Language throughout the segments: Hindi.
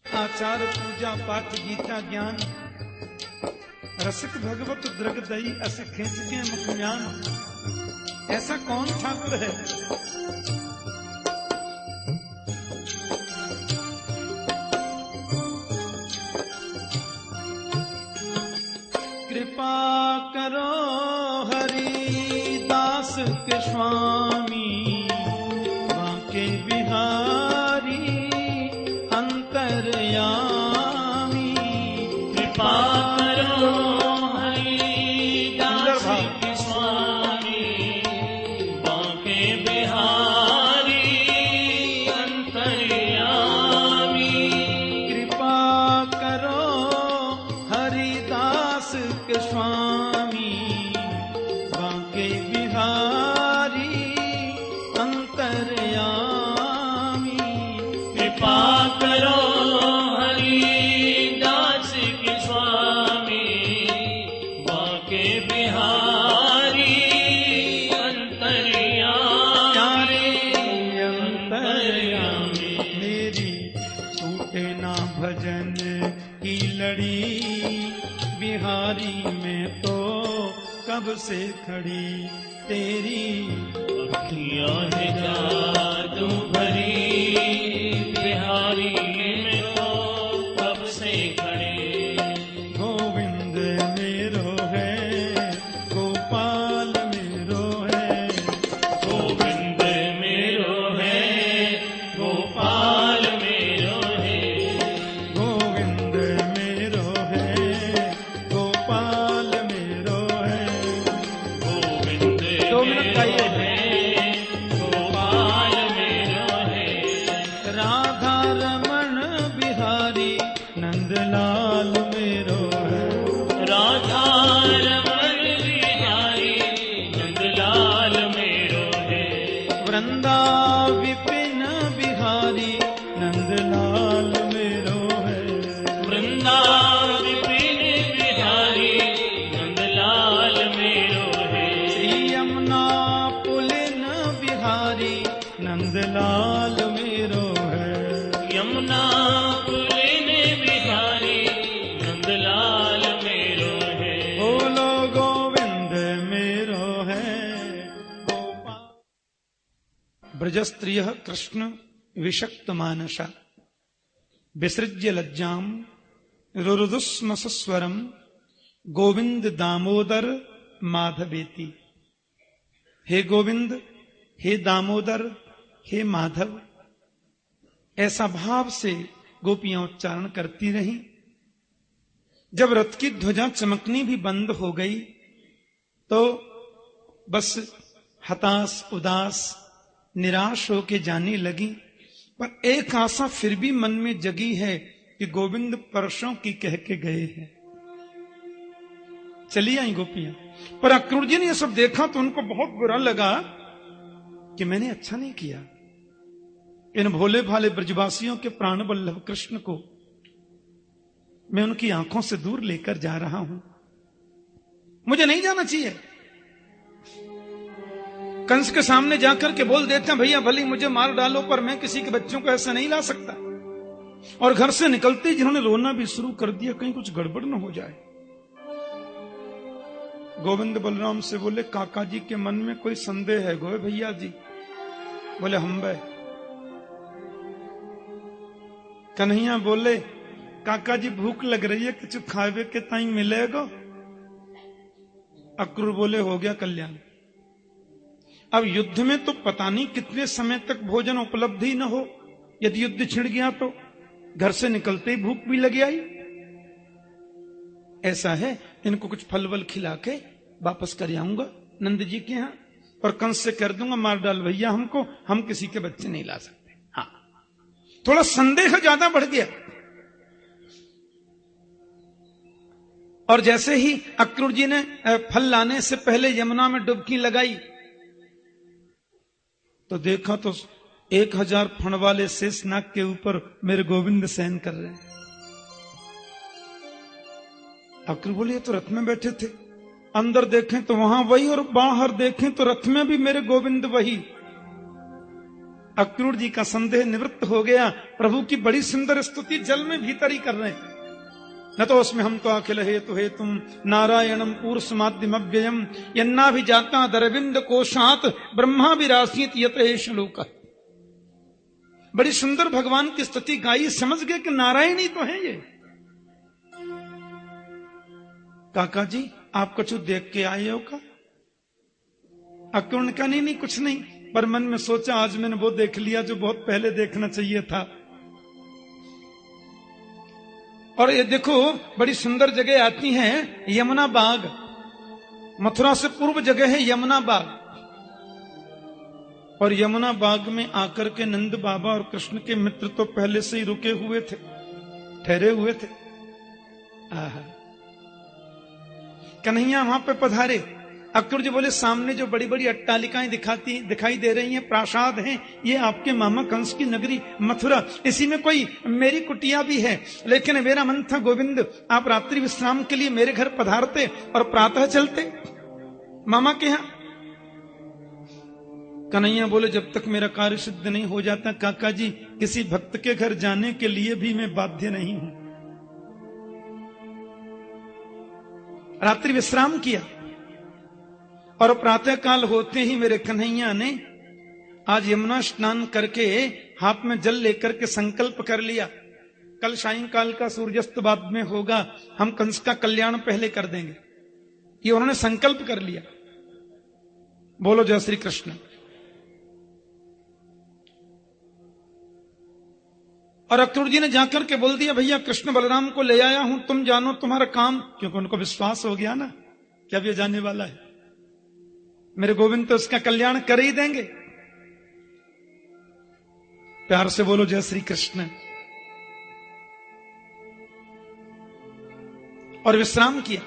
आचार पूजा पाठ गीता ज्ञान, रसिक भगवत द्रग दई अस खींच के मुख ज्ञान। ऐसा कौन ठाकुर है? कृपा करो हरिदास के स्वामी, बांके बिहारी अंतर्यामी। कृपा करो हरिदास के स्वामी, बांके बिहारी अंतर्यामी। कृपा करो हरिदास के स्वामी, बांके बिहारी अंतर्यामी। कृपा करो हरिदास के स्वामी, बांके बिहारी अंतर्यामी। अंतर्यामी मेरी छूटे ना भजन की लड़ी, बिहारी में तो कब से खड़ी तेरी अखियाँ है जादू भरी, बिहारी में तो कब से खड़े। गोविंद मेरो है, गोपाल मेरो है। गोविंद मेरो है, गोपाल मेरो है। गोविंद मेरो है, गोपाल मेरो है। गोविंद 2 मिनट गाइए। गोपाल मेरो है। राधा रमण बिहारी नंदलाल मेरो है। राधा रमण बिहारी नंदलाल मेरो है। वृंदा विपिन बिहारी नंदलाल मेरो है। वृंदा विपिन बिहारी नंदलाल मेरो है। श्री यमुना पुलिन बिहारी नंदलाल मेरो है। यमुना पुलिन बिहारी नंदलाल मेरो है। बोलो गोविंद मेरो है, गोपाल। ब्रजस्त्रिय कृष्ण विषक्त मानसा, विसृज्य लज्जाम रुरुदुस्म सस्वरम, गोविंद दामोदर माधवेति। हे गोविंद, हे दामोदर, हे माधव, ऐसा भाव से गोपियां उच्चारण करती रहीं। जब रथ की ध्वजा चमकनी भी बंद हो गई तो बस हताश उदास निराश होके जाने लगी। पर एक आशा फिर भी मन में जगी है कि गोविंद परसों की कह के गए हैं। चली आई गोपियां। पर अक्रूर जी ने यह सब देखा तो उनको बहुत बुरा लगा कि मैंने अच्छा नहीं किया। इन भोले भाले ब्रजवासियों के प्राण वल्लभ कृष्ण को मैं उनकी आंखों से दूर लेकर जा रहा हूं। मुझे नहीं जाना चाहिए। कंस के सामने जाकर के बोल देते हैं, भैया भली मुझे मार डालो पर मैं किसी के बच्चों को ऐसा नहीं ला सकता। और घर से निकलते ही जिन्होंने रोना भी शुरू कर दिया, कहीं कुछ गड़बड़ न हो जाए। गोविंद बलराम से बोले, काका जी के मन में कोई संदेह है गोए भैया जी? बोले हम बे। कन्हैया बोले, काका जी भूख लग रही है, कुछ खावे के ताई मिलेगा? अक्रूर बोले, हो गया कल्याण। अब युद्ध में तो पता नहीं कितने समय तक भोजन उपलब्ध ही न हो। यदि युद्ध छिड़ गया तो घर से निकलते ही भूख भी लग आई। ऐसा है, इनको कुछ फल वल खिला के वापस कर आऊंगा नंद जी के यहां, और कंस से कर दूंगा, मार डाल भैया हमको, हम किसी के बच्चे नहीं ला सकते। हाँ, थोड़ा संदेह ज्यादा बढ़ गया। और जैसे ही अक्रूर जी ने फल लाने से पहले यमुना में डुबकी लगाई तो देखा तो 1000 फण वाले शेषनाग के ऊपर मेरे गोविंद शयन कर रहे हैं। अक्रूर बोले, तो रथ में बैठे थे। अंदर देखें तो वहां वही, और बाहर देखें तो रथ में भी मेरे गोविंद वही। अक्रूर जी का संदेह निवृत्त हो गया। प्रभु की बड़ी सुंदर स्तुति जल में भीतर ही कर रहे हैं। न तो उसमें हम तो अखिल हे तुम नारायणम पूर्षमाद्यमव्ययम यन्ना भी जाता दरविंद कोशात ब्रह्मा विरासित यत श्लोक। बड़ी सुंदर भगवान की स्तुति गाई, समझ गए कि नारायण ही तो है ये। काका जी आप कुछ देख के आए हो का? अक्रूर ने कहा नहीं कुछ नहीं, पर मन में सोचा आज मैंने वो देख लिया जो बहुत पहले देखना चाहिए था। और ये देखो बड़ी सुंदर जगह आती है यमुना बाग। मथुरा से पूर्व जगह है यमुना बाग। और यमुना बाग में आकर के नंद बाबा और कृष्ण के मित्र तो पहले से ही रुके हुए थे, ठहरे हुए थे। कन्हैया वहां पे पधारे। अक्रूर जी बोले सामने जो बड़ी बड़ी अट्टालिकाएं दिखाई दे रही हैं, प्रासाद हैं, ये आपके मामा कंस की नगरी मथुरा। इसी में कोई मेरी कुटिया भी है, लेकिन मेरा मन था गोविंद आप रात्रि विश्राम के लिए मेरे घर पधारते और प्रातः चलते मामा के यहां। कन्हैया बोले जब तक मेरा कार्य सिद्ध नहीं हो जाता काका जी, किसी भक्त के घर जाने के लिए भी मैं बाध्य नहीं हूं। रात्रि विश्राम किया और प्रातः काल होते ही मेरे कन्हैया ने आज यमुना स्नान करके हाथ में जल लेकर के संकल्प कर लिया, कल सायंकाल का सूर्यास्त बाद में होगा, हम कंस का कल्याण पहले कर देंगे। ये उन्होंने संकल्प कर लिया। बोलो जय श्री कृष्ण। और अक्रूर जी ने जाकर के बोल दिया भैया कृष्ण बलराम को ले आया हूं, तुम जानो तुम्हारा काम। क्योंकि उनको विश्वास हो गया ना कि अब ये जाने वाला है, मेरे गोविंद तो उसका कल्याण कर ही देंगे। प्यार से बोलो जय श्री कृष्ण। और विश्राम किया।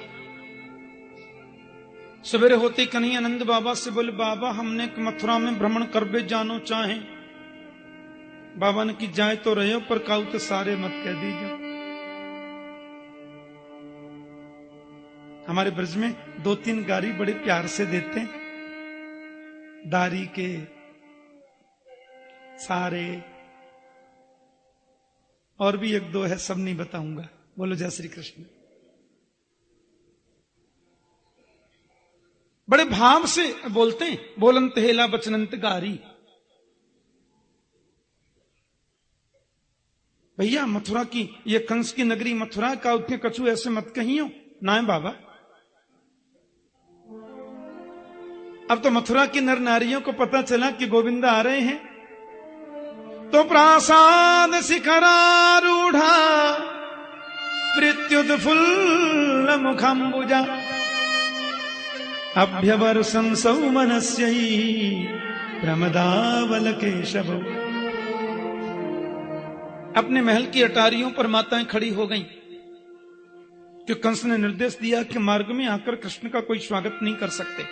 सवेरे होते कन्हैया नंद बाबा से बोले बाबा हमने मथुरा में भ्रमण करबे जानो चाहे। बाबा ने की जाए तो रहे हो पर काऊ तो सारे मत कह दीजिए। हमारे ब्रज में 2-3 गाड़ी बड़े प्यार से देते हैं, दारी के सारे, और भी 1-2 है, सब नहीं बताऊंगा। बोलो जय श्री कृष्ण। बड़े भाव से बोलते हैं, बोलंत हेला बचनंत गारी। भैया मथुरा की ये कंस की नगरी मथुरा का उतने कछु ऐसे मत कहियो ना है बाबा। अब तो मथुरा की नर नारियों को पता चला कि गोविंद आ रहे हैं, तो प्रासाद शिखरारूढ़ा प्रत्युत्फुल्ल मुखंबुजा अभ्यवर्षं सौमनस्यै प्रमदावल केशव। अपने महल की अटारियों पर माताएं खड़ी हो गईं कि कंस ने निर्देश दिया कि मार्ग में आकर कृष्ण का कोई स्वागत नहीं कर सकते।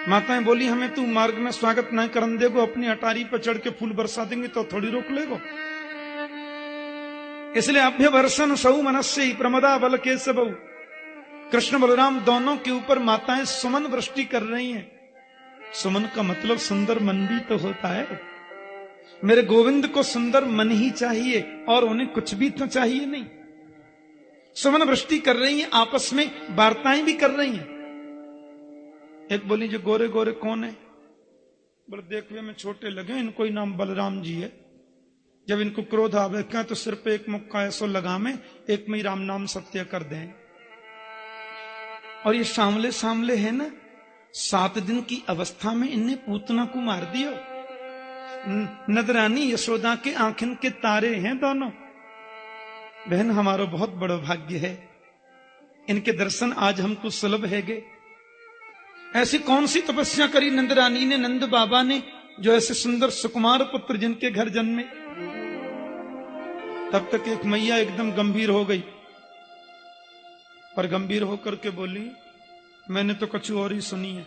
माताएं बोली हमें तू मार्ग में स्वागत न करन देगो, अपनी अटारी पर चढ़ के फूल बरसा देंगे तो थोड़ी रोक लेगो। इसलिए अभ्यवर्षण सौ मनस्य प्रमदा बल के सबऊ। कृष्ण बलराम दोनों के ऊपर माताएं सुमन वृष्टि कर रही हैं। सुमन का मतलब सुंदर मन भी तो होता है। मेरे गोविंद को सुंदर मन ही चाहिए और उन्हें कुछ भी तो चाहिए नहीं। सुमन वृष्टि कर रही हैं, आपस में वार्ताएं भी कर रही हैं। एक बोली जो गोरे गोरे कौन है? बोले देखने में छोटे लगे, इनको ही नाम बलराम जी है। जब इनको क्रोध आवे तो सिर पे एक मुक्का ऐसो लगा में एक में ही राम नाम सत्य कर दें। और ये सामले सामले है ना, 7 दिन की अवस्था में इनने पूतना को मार दिया। नदरानी यशोदा के आंखन के तारे हैं दोनों। बहन हमारा बहुत बड़ा भाग्य है, इनके दर्शन आज हमको सुलभ है गे। ऐसी कौन सी तपस्या करी नंदरानी ने, नंद बाबा ने, जो ऐसे सुंदर सुकुमार पुत्र जिनके घर जन्मे। तब तक एक मैया एकदम गंभीर हो गई, पर गंभीर होकर के बोली मैंने तो कछु और ही सुनी है।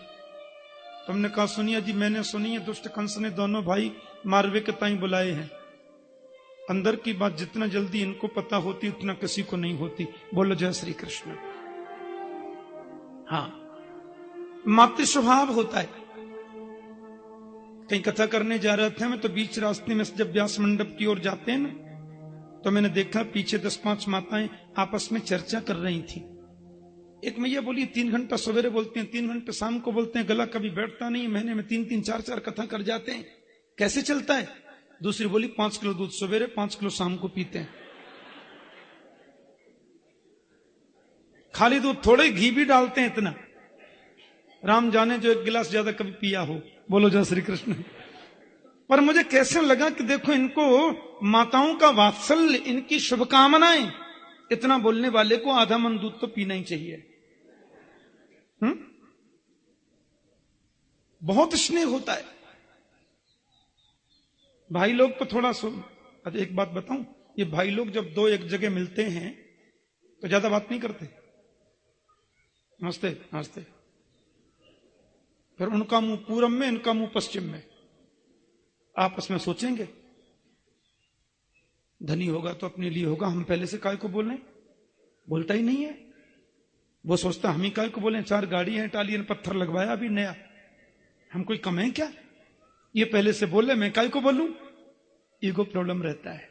तुमने कहा सुनी है? जी मैंने सुनी है, दुष्ट कंस ने दोनों भाई मारवे के ताई बुलाए हैं। अंदर की बात जितना जल्दी इनको पता होती उतना किसी को नहीं होती। बोलो जय श्री कृष्ण। हाँ, मातृ स्वभाव होता है। कहीं कथा करने जा रहे थे मैं, तो बीच रास्ते में जब व्यास मंडप की ओर जाते हैं ना, तो मैंने देखा पीछे 10-5 माताएं आपस में चर्चा कर रही थी। एक मैया बोली 3 घंटा सवेरे बोलते हैं, 3 घंटे शाम को बोलते हैं, गला कभी बैठता नहीं, महीने में 3-3, 4-4 कथा कर जाते हैं, कैसे चलता है? दूसरी बोली 5 किलो दूध सवेरे 5 किलो शाम को पीते हैं, खाली दूध थोड़े, घी भी डालते हैं इतना, राम जाने जो 1 गिलास ज्यादा कभी पिया हो। बोलो जय श्री कृष्ण। पर मुझे कैसे लगा कि देखो इनको माताओं का वात्सल्य, इनकी शुभकामनाएं, इतना बोलने वाले को आधा मन दूध तो पीना ही चाहिए। बहुत स्नेह होता है। भाई लोग तो थोड़ा एक बात बताऊं, ये भाई लोग जब 2 एक जगह मिलते हैं तो ज्यादा बात नहीं करते, नमस्ते नमस्ते, फिर उनका मुंह पूरब में, इनका मुंह पश्चिम में, आपस में सोचेंगे धनी होगा तो अपने लिए होगा, हम पहले से काय को बोल रहे, बोलता ही नहीं है। वो सोचता हम ही काय को बोले, 4 गाड़ी है, टालियन पत्थर लगवाया अभी नया, हम कोई कम है क्या? ये पहले से बोले, मैं काय को बोलूं? ईगो प्रॉब्लम रहता है।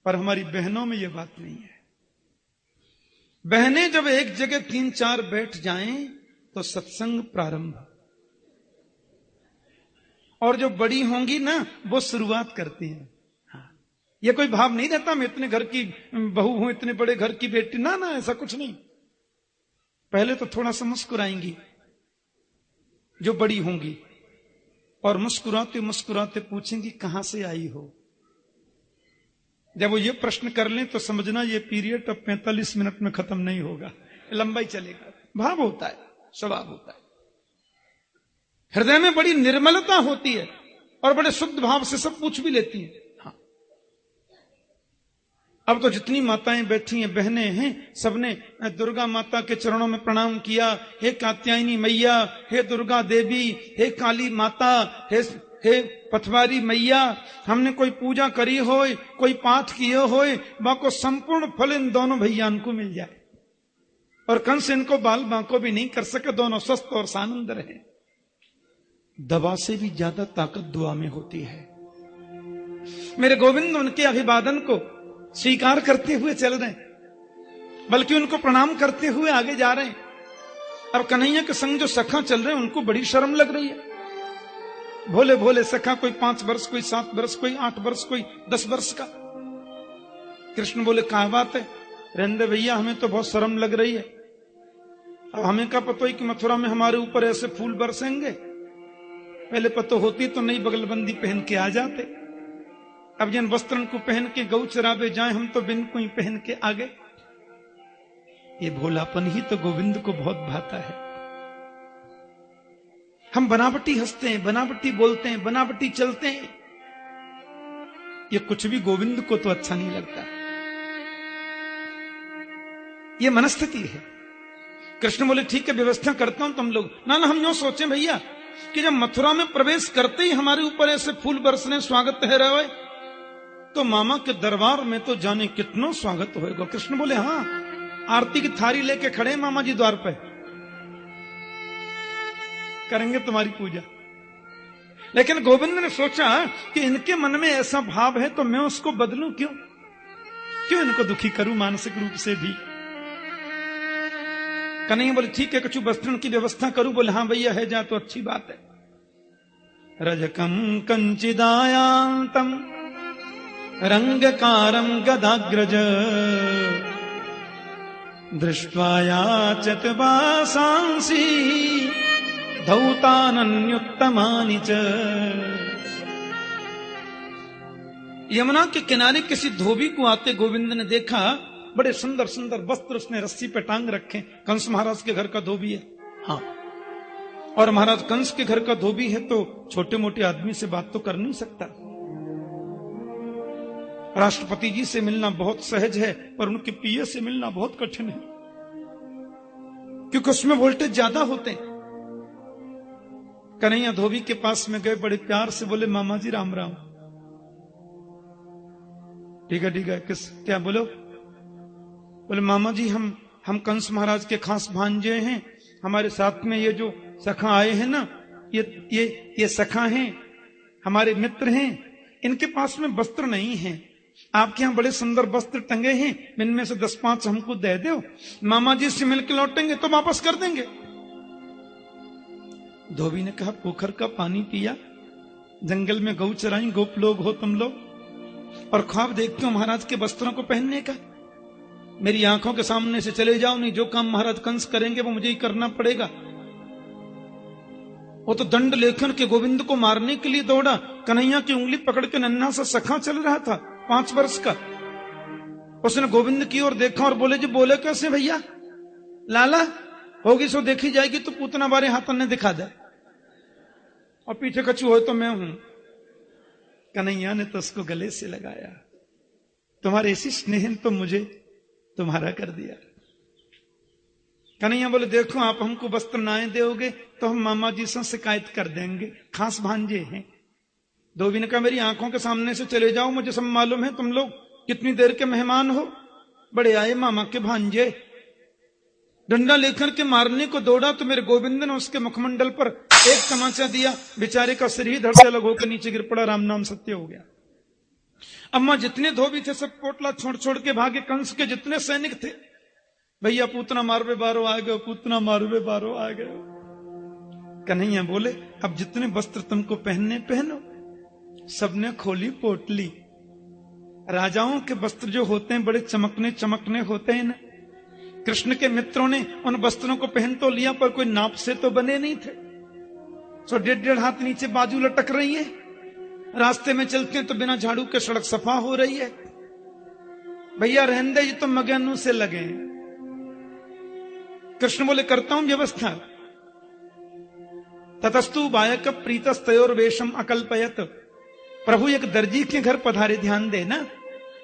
पर हमारी बहनों में ये बात नहीं है। बहनें जब एक जगह 3-4 बैठ जाएं तो सत्संग प्रारंभ, और जो बड़ी होंगी ना वो शुरुआत करती हैं। ये कोई भाव नहीं रहता मैं इतने घर की बहू हूं, इतने बड़े घर की बेटी, ना ना, ऐसा कुछ नहीं। पहले तो थोड़ा सा मुस्कुराएंगी जो बड़ी होंगी, और मुस्कुराते मुस्कुराते पूछेंगी कहां से आई हो। जब वो ये प्रश्न कर लें तो समझना ये पीरियड अब 45 मिनट में खत्म नहीं होगा, लंबा ही चलेगा। भाव होता है, स्वभाव होता है, हृदय में बड़ी निर्मलता होती है, और बड़े शुद्ध भाव से सब पूछ भी लेती हैं। हाँ, अब तो जितनी माताएं बैठी हैं, बहनें हैं, सबने दुर्गा माता के चरणों में प्रणाम किया। हे कात्यायनी मैया, हे दुर्गा देवी, हे काली माता, हे पथवारी मैया, हमने कोई पूजा करी हो, कोई पाठ किए हो, बाको संपूर्ण फल इन दोनों भैयान को मिल जाए, और कंस इनको बाल बांको भी नहीं कर सके, दोनों स्वस्थ और सानंद रहे। दवा से भी ज्यादा ताकत दुआ में होती है। मेरे गोविंद उनके अभिवादन को स्वीकार करते हुए चल रहे हैं, बल्कि उनको प्रणाम करते हुए आगे जा रहे हैं। अब कन्हैया के संग जो सखा चल रहे हैं उनको बड़ी शर्म लग रही है। भोले भोले सखा, कोई 5 वर्ष, कोई 7 वर्ष, कोई 8 वर्ष, कोई 10 वर्ष का। कृष्ण बोले क्या बात है? रहने भैया, हमें तो बहुत शर्म लग रही है। अब हमें क्या पता है कि मथुरा में हमारे ऊपर ऐसे फूल बरसेंगे? पहले पता होती तो नई बगलबंदी पहन के आ जाते। अब जिन वस्त्रन को पहन के गौ चरावे जाए, हम तो बिन को ही पहन के आ गए। ये भोलापन ही तो गोविंद को बहुत भाता है। हम बनावटी हंसते हैं, बनावटी बोलते हैं, बनावटी चलते हैं, ये कुछ भी गोविंद को तो अच्छा नहीं लगता। ये मनस्थिति है। कृष्ण बोले ठीक है, व्यवस्था करता हूं तुम लोग। ना ना, हम यूं सोचे भैया कि जब मथुरा में प्रवेश करते ही हमारे ऊपर ऐसे फूल बरसने, स्वागत है रहे, तो मामा के दरबार में तो जाने कितना स्वागत होएगा। कृष्ण बोले हाँ, आरती की थारी लेके खड़े मामा जी द्वार पे, करेंगे तुम्हारी पूजा। लेकिन गोविंद ने सोचा कि इनके मन में ऐसा भाव है तो मैं उसको बदलूं क्यों इनको दुखी करूं मानसिक रूप से भी। कन्हैया बोले ठीक है, कछु वस्त्रण की व्यवस्था करूं? बोले हाँ भैया, है जा तो अच्छी बात है। रजकम कंचिदायांतम रंगकारम गदाग्रज दृष्ट्वा याचत वासांसी धौतानन्युत्तमानि च। यमुना के किनारे किसी धोबी को आते गोविंद ने देखा। बड़े सुंदर सुंदर वस्त्र उसने रस्सी पे टांग रखे। कंस महाराज के घर का धोबी है। हाँ, और महाराज कंस के घर का धोबी है तो छोटे मोटे आदमी से बात तो कर नहीं सकता। राष्ट्रपति जी से मिलना बहुत सहज है, पर उनके पीए से मिलना बहुत कठिन है, क्योंकि उसमें वोल्टेज ज्यादा होते हैं। कन्हैया धोबी के पास में गए, बड़े प्यार से बोले मामा जी राम राम। ठीक है, क्या बोलो? बोले मामा जी हम कंस महाराज के खास भांजे हैं, हमारे साथ में ये जो सखा आए हैं ना, ये सखा हैं, हमारे मित्र हैं, इनके पास में वस्त्र नहीं है, आपके यहां बड़े सुंदर वस्त्र टंगे हैं, इनमें से 10-5 हमको दे दो, मामा जी से मिलकर लौटेंगे तो वापस कर देंगे। धोबी ने कहा, पोखर का पानी पिया, जंगल में गौ चराई, गोप लोग हो तुम लोग, और ख्वाब देखते हो महाराज के वस्त्रों को पहनने का। मेरी आंखों के सामने से चले जाओ, नहीं जो काम महाराज कंस करेंगे वो मुझे ही करना पड़ेगा। वो तो दंड लेखन के गोविंद को मारने के लिए दौड़ा, कन्हैया की उंगली पकड़ के नन्हा सा सखा चल रहा था 5 वर्ष का। उसने गोविंद की ओर देखा और बोले, जी बोले कैसे भैया? लाला होगी सो देखी जाएगी, तो पूतना बारे हाथन ने दिखा दे, और पीछे कछू हो तो मैं हूं। कन्हैया ने तो उसको गले से लगाया, तुम्हारे ऐसी स्नेह तो मुझे तुम्हारा कर दिया। कन्हैया बोले, देखो आप हमको वस्त्र नाए दोगे तो हम मामा जी से शिकायत कर देंगे, खास भांजे हैं। धोबी ने कहा, मेरी आंखों के सामने से चले जाओ, मुझे सब मालूम है, तुम लोग कितनी देर के मेहमान हो, बड़े आए मामा के भांजे। डंडा लेकर के मारने को दौड़ा तो मेरे गोविंद ने उसके मुखमंडल पर एक तमाचा दिया, बेचारे का शरीर धड़ से अलग होकर नीचे गिर पड़ा, राम नाम सत्य हो गया। अम्मा जितने धोबी थे सब पोटला छोड़ छोड़ के भागे, कंस के जितने सैनिक थे, भैया पूतना मारवे बारो आ गए, पूतना मारवे बारो आ गए। कन्हैया बोले, अब जितने वस्त्र तुमको पहनने पहनो। सबने खोली पोटली। राजाओं के वस्त्र जो होते हैं बड़े चमकने चमकने होते हैं ना, कृष्ण के मित्रों ने उन वस्त्रों को पहन तो लिया, पर कोई नाप से तो बने नहीं थे। सो 1.5 हाथ नीचे बाजू लटक रही है, रास्ते में चलते हैं तो बिना झाड़ू के सड़क सफा हो रही है। भैया रहने दे, ये तो मगनु से लगे हैं। कृष्ण बोले, करता हूं व्यवस्था। ततस्तु बायक प्रीतस्तयोर वेशम अकल्पयत। प्रभु एक दर्जी के घर पधारे, ध्यान देना,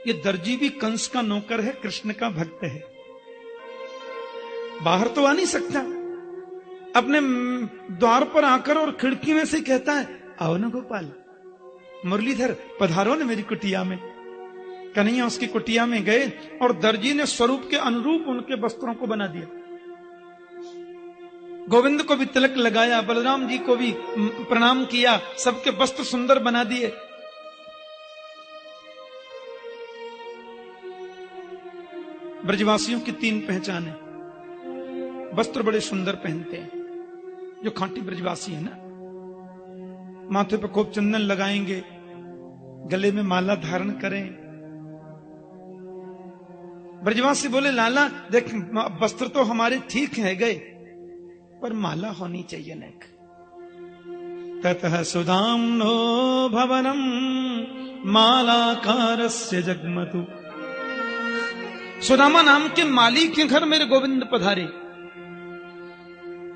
ये दर्जी भी कंस का नौकर है, कृष्ण का भक्त है, बाहर तो आ नहीं सकता। अपने द्वार पर आकर और खिड़की में से कहता है, आओ ना गोपाल, मुरलीधर पधारो ने मेरी कुटिया में। कन्हैया उसकी कुटिया में गए और दर्जी ने स्वरूप के अनुरूप उनके वस्त्रों को बना दिया। गोविंद को भी तिलक लगाया, बलराम जी को भी प्रणाम किया, सबके वस्त्र सुंदर बना दिए। ब्रजवासियों की 3 पहचान है, वस्त्र बड़े सुंदर पहनते हैं जो खांटी ब्रजवासी है ना। माथे पे खूब चंदन लगाएंगे, गले में माला धारण करें। ब्रजवासी बोले, लाला देख, वस्त्र तो हमारे ठीक है गए, पर माला होनी चाहिए नेक। ततः सुधाम्नो भवनम मालाकारस्य जगमतु। सुदामा नाम के माली के घर मेरे गोविंद पधारे,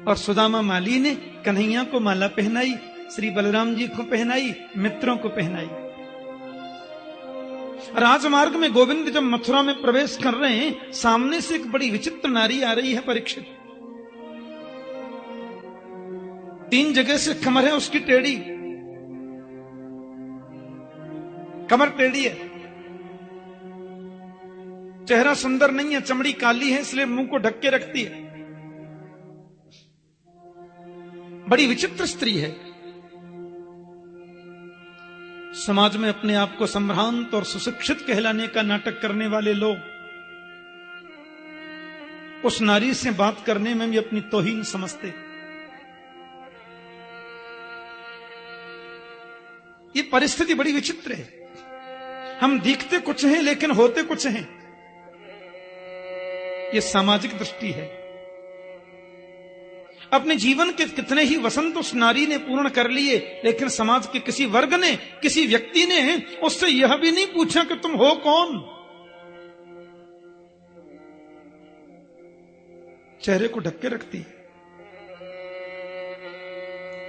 और सुदामा माली ने कन्हैया को माला पहनाई, श्री बलराम जी को पहनाई, मित्रों को पहनाई। राजमार्ग में गोविंद जब मथुरा में प्रवेश कर रहे हैं, सामने से एक बड़ी विचित्र नारी आ रही है, परीक्षित। 3 जगह से कमर है उसकी टेढ़ी, कमर टेढ़ी है, चेहरा सुंदर नहीं है, चमड़ी काली है, इसलिए मुंह को ढक के रखती है। बड़ी विचित्र स्त्री है। समाज में अपने आप को संभ्रांत और सुशिक्षित कहलाने का नाटक करने वाले लोग उस नारी से बात करने में भी अपनी तौहीन समझते। ये परिस्थिति बड़ी विचित्र है। हम दिखते कुछ हैं लेकिन होते कुछ हैं। ये सामाजिक दृष्टि है। अपने जीवन के कितने ही वसंत उस नारी ने पूर्ण कर लिए, लेकिन समाज के किसी वर्ग ने, किसी व्यक्ति ने उससे यह भी नहीं पूछा कि तुम हो कौन। चेहरे को ढक के रखती,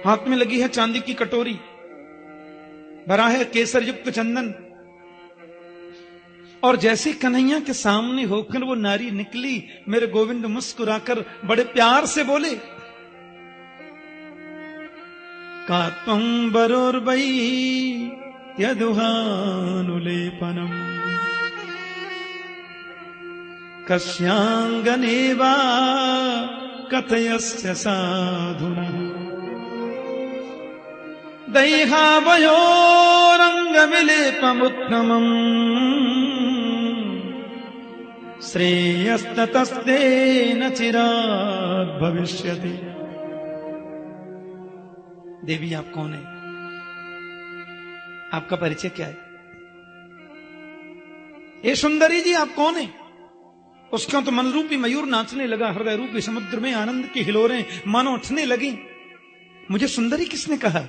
हाथ में लगी है चांदी की कटोरी, भरा है केसर युक्त चंदन, और जैसे कन्हैया के सामने होकर वो नारी निकली, मेरे गोविंद मुस्कुराकर बड़े प्यार से बोले, का त्वं वरोर्वै यदुहानुलेपनम् कस्यांगने वा कथयस्य साधुनः दह्यावयोरङ्गविलेपमुत्तमम् श्रेयस्ततस्तेन चिरात् भविष्यति। देवी आप कौन है? आपका परिचय क्या है? ये सुंदरी जी आप कौन है? उसका तो मन रूपी मयूर नाचने लगा, हृदय रूपी समुद्र में आनंद की हिलोरें मानो उठने लगी। मुझे सुंदरी किसने कहा?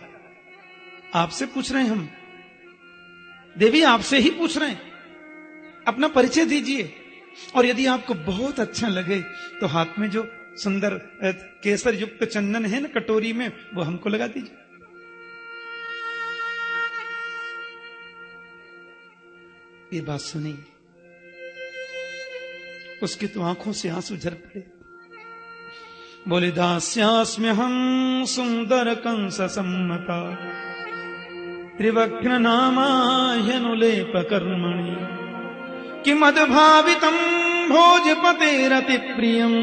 आपसे पूछ रहे हैं हम देवी, आपसे ही पूछ रहे हैं। अपना परिचय दीजिए, और यदि आपको बहुत अच्छा लगे तो हाथ में जो सुंदर केसर युक्त चंदन है ना कटोरी में, वो हमको लगा दीजिए। ये बात सुनी, उसकी तो आंखों से आंसू झर पड़े। बोले दास्यास्म्यहं सुंदर कंस सम्मता त्रिवक्र नामाह्यनुलेप कर्मणि किमद्भावितं भोजपतेरति प्रियम्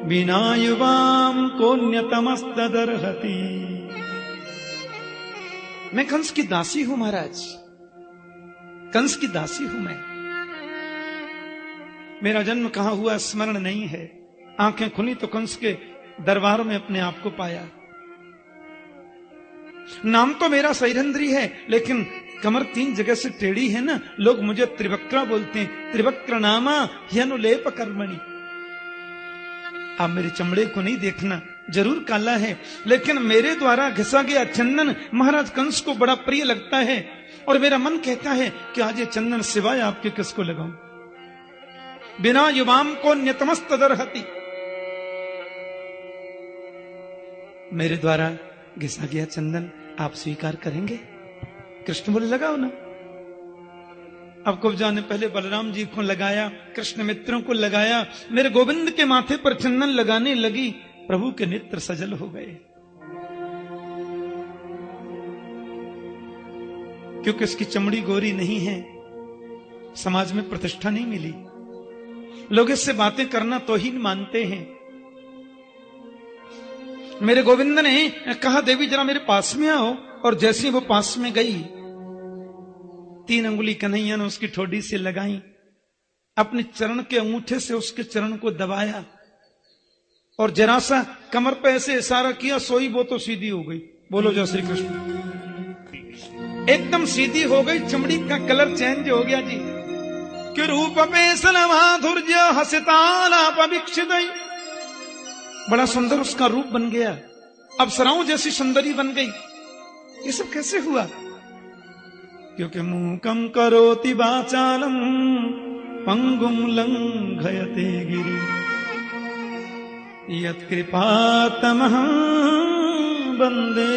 विना युवां कोन्यतमस्तदर्हति। मैं कंस की दासी हूं महाराज, कंस की दासी हूं मैं। मेरा जन्म कहां हुआ स्मरण नहीं है। आंखें खुली तो कंस के दरबार में अपने आप को पाया। नाम तो मेरा सैरंद्री है, लेकिन कमर 3 जगह से टेढ़ी है ना, लोग मुझे त्रिवक्रा बोलते हैं। त्रिवक्र नामा ह्यनुलेप कर्मणि। आप मेरे चमड़े को नहीं देखना, जरूर काला है, लेकिन मेरे द्वारा घिसा गया चंदन महाराज कंस को बड़ा प्रिय लगता है, और मेरा मन कहता है कि आज ये चंदन सिवाय आपके किसको लगाऊं। बिना युवाम को न्यतमस्तदर्हति। मेरे द्वारा घिसा गया चंदन आप स्वीकार करेंगे? कृष्ण बोले लगाओ ना। अब कुब्जा ने पहले बलराम जी को लगाया, कृष्ण मित्रों को लगाया, मेरे गोविंद के माथे पर चंदन लगाने लगी। प्रभु के नेत्र सजल हो गए, क्योंकि उसकी चमड़ी गोरी नहीं है, समाज में प्रतिष्ठा नहीं मिली, लोग इससे बातें करना तौहीन मानते हैं। मेरे गोविंद ने कहा देवी जरा मेरे पास में आओ, और जैसे वो पास में गई, 3 अंगुली कन्हैया ने उसकी ठोडी से लगाई, अपने चरण के अंगूठे से उसके चरण को दबाया, और जरा सा कमर पे ऐसे इशारा किया, सोई वो तो सीधी हो गई। बोलो जय श्री कृष्ण। एकदम सीधी हो गई, चमड़ी का कलर चेंज हो गया जी। कि रूप पेसल माधुर्य हसितालापवीक्षित, बड़ा सुंदर उसका रूप बन गया, अप्सराओं जैसी सुंदरी बन गई। ये सब कैसे हुआ? क्योंकि मूकम करोति वाचालम पंगुम लंघयते गिरि यत्कृपातमहं वंदे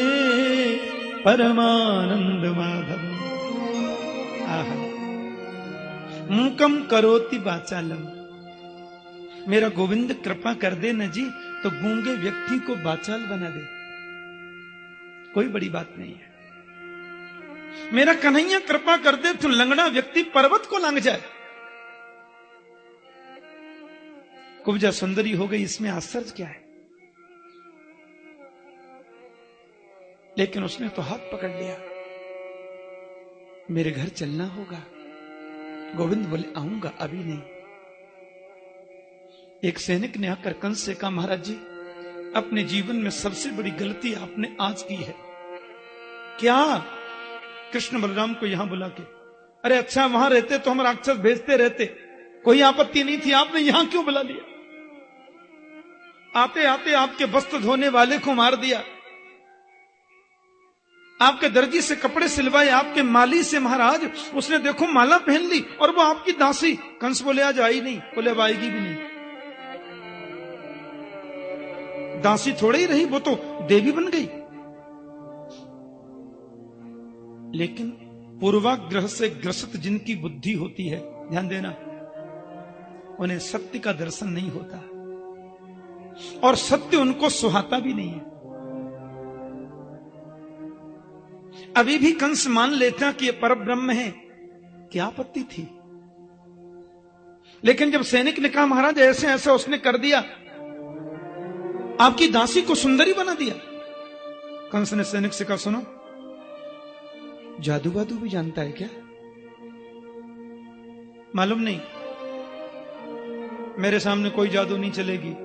परमानंद माधव। आहा, मूकम करोति वाचालम। मेरा गोविंद कृपा कर दे न जी, तो गूंगे व्यक्ति को वाचाल बना दे, कोई बड़ी बात नहीं है। मेरा कन्हैया कृपा कर दे तो लंगड़ा व्यक्ति पर्वत को लंघ जाए। कुब्जा सुंदरी हो गई, इसमें आश्चर्य क्या है? लेकिन उसने तो हाथ पकड़ लिया, मेरे घर चलना होगा। गोविंद बोले आऊंगा, अभी नहीं। एक सैनिक ने आकर कंस से कहा महाराज जी, अपने जीवन में सबसे बड़ी गलती आपने आज की है। क्या? कृष्ण बलराम को यहां बुला के, अरे अच्छा वहां रहते तो हम राक्षस भेजते रहते, कोई आपत्ति नहीं थी, आपने यहां क्यों बुला लिया? आते आते आपके वस्त्र धोने वाले को मार दिया, आपके दर्जी से कपड़े सिलवाए, आपके माली से महाराज उसने देखो माला पहन ली, और वो आपकी दासी। कंस बोले आज आई नहीं, बोले अब आएगी भी नहीं। दासी थोड़ी ही रही, वो तो देवी बन गई। लेकिन पूर्वाग्रह से ग्रसित जिनकी बुद्धि होती है, ध्यान देना, उन्हें सत्य का दर्शन नहीं होता, और सत्य उनको सुहाता भी नहीं है। अभी भी कंस मान लेता कि यह परब्रह्म है, क्या आपत्ति थी? लेकिन जब सैनिक ने कहा महाराज ऐसे ऐसा उसने कर दिया, आपकी दासी को सुंदरी बना दिया, कंस ने सैनिक से कहा, सुनो, जादू वादू भी जानता है क्या? मालूम नहीं, मेरे सामने कोई जादू नहीं चलेगी।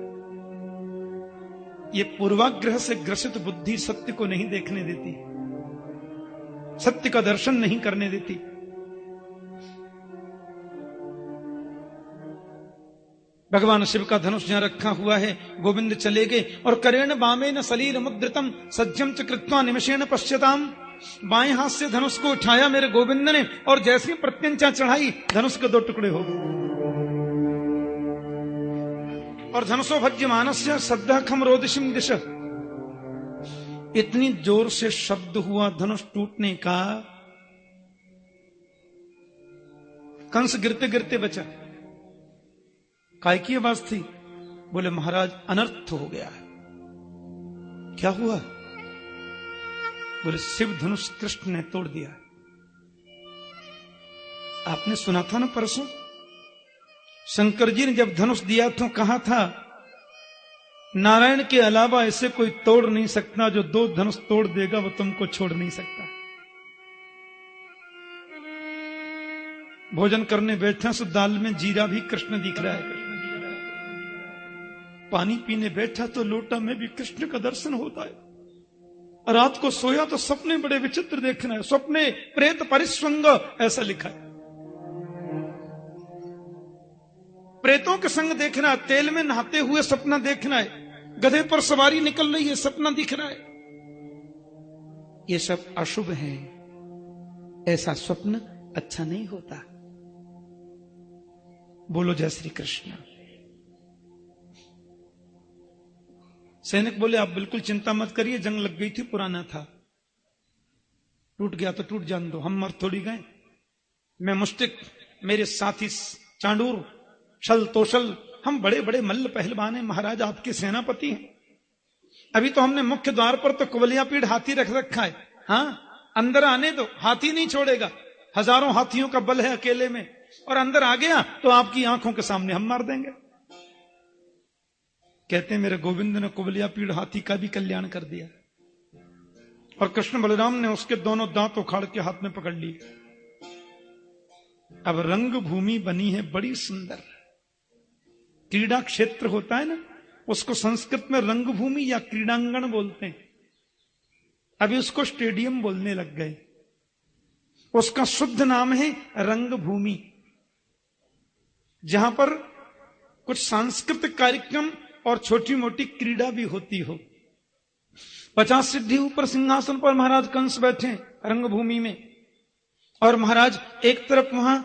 ये पूर्वाग्रह से ग्रसित बुद्धि सत्य को नहीं देखने देती, सत्य का दर्शन नहीं करने देती। भगवान शिव का धनुष जहां रखा हुआ है, गोविंद चले गए और करेण बामेन सलील मुद्रितम सज्जम च कृत्वा निमिषेण पश्यताम। बाएं हाथ से धनुष को उठाया मेरे गोविंद ने, और जैसी प्रत्यंचा चढ़ाई, धनुष के 2 टुकड़े हो गए। और धनुषो भज्यमानस्य सद्यः खम रोदिशिम दिश। इतनी जोर से शब्द हुआ धनुष टूटने का, कंस गिरते गिरते बचा। काय की आवाज थी? बोले, महाराज अनर्थ हो गया है। क्या हुआ? बोले, शिव धनुष कृष्ण ने तोड़ दिया। आपने सुना था ना परसों, शंकर जी ने जब धनुष दिया तो कहा था, नारायण के अलावा ऐसे कोई तोड़ नहीं सकता, जो 2 धनुष तोड़ देगा वो तुमको छोड़ नहीं सकता। भोजन करने बैठा सो दाल में जीरा भी कृष्ण दिख रहा है, पानी पीने बैठा तो लोटा में भी कृष्ण का दर्शन होता है। रात को सोया तो सपने बड़े विचित्र देखना है, स्वप्ने प्रेत परिस्वंग ऐसा लिखा है। प्रेतों के संग देखना है, तेल में नहाते हुए सपना देखना है, गधे पर सवारी निकल रही है सपना दिख रहा है। ये सब अशुभ है, ऐसा स्वप्न अच्छा नहीं होता। बोलो जय श्री कृष्ण। सैनिक बोले, आप बिल्कुल चिंता मत करिए, जंग लग गई थी, पुराना था, टूट गया तो टूट जान दो, हम मर थोड़ी गए। मैं मुष्टिक, मेरे साथी चांडूर, छल तोशल, हम बड़े बड़े मल्ल पहलवान हैं, महाराज आपके सेनापति हैं। अभी तो हमने मुख्य द्वार पर तो कुवलिया पीढ़ हाथी रख रखा है, हाँ अंदर आने दो, हाथी नहीं छोड़ेगा, हजारों हाथियों का बल है अकेले में, और अंदर आ गया तो आपकी आंखों के सामने हम मार देंगे। कहते हैं मेरे गोविंद ने कुवलिया पीढ़ हाथी का भी कल्याण कर दिया, और कृष्ण बलराम ने उसके दोनों दांत उखाड़ के हाथ में पकड़ लिए। अब रंग भूमि बनी है बड़ी सुंदर। क्रीड़ा क्षेत्र होता है ना, उसको संस्कृत में रंग भूमि या क्रीड़ांगण बोलते हैं। अभी उसको स्टेडियम बोलने लग गए। उसका शुद्ध नाम है रंग भूमि, जहां पर कुछ सांस्कृतिक कार्यक्रम और छोटी मोटी क्रीड़ा भी होती हो। 50 सिद्धि ऊपर सिंहासन पर महाराज कंस बैठे रंगभूमि में, और महाराज एक तरफ वहां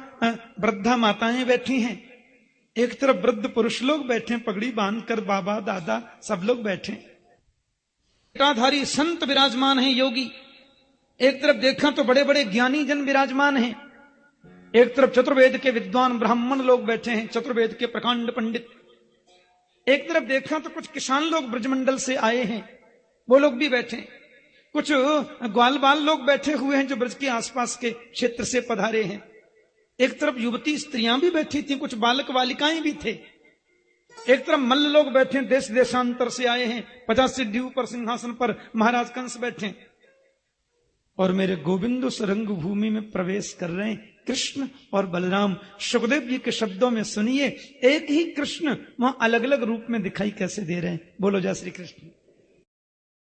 वृद्धा माताएं बैठी हैं, एक तरफ वृद्ध पुरुष लोग बैठे, पगड़ी बांधकर बाबा दादा सब लोग बैठे। जटाधारी संत विराजमान हैं, योगी। एक तरफ देखा तो बड़े बड़े ज्ञानी जन विराजमान हैं, एक तरफ चतुर्वेद के विद्वान ब्राह्मण लोग बैठे हैं, चतुर्वेद के प्रकांड पंडित। एक तरफ देखा तो कुछ किसान लोग ब्रजमंडल से आए हैं, वो लोग भी बैठे। कुछ ग्वाल बाल लोग बैठे हुए हैं जो ब्रज के आसपास के क्षेत्र से पधारे हैं। एक तरफ युवती स्त्रियां भी बैठी थी, कुछ बालक बालिकाएं भी थे। एक तरफ मल्ल लोग बैठे, देश देशांतर से आए हैं। 50 सिद्धि ऊपर सिंहासन पर महाराज कंस बैठे, और मेरे गोविंद उस रंग भूमि में प्रवेश कर रहे हैं। कृष्ण और बलराम, सुखदेव जी के शब्दों में सुनिए, एक ही कृष्ण वहां अलग अलग रूप में दिखाई कैसे दे रहे हैं। बोलो जय श्री कृष्ण।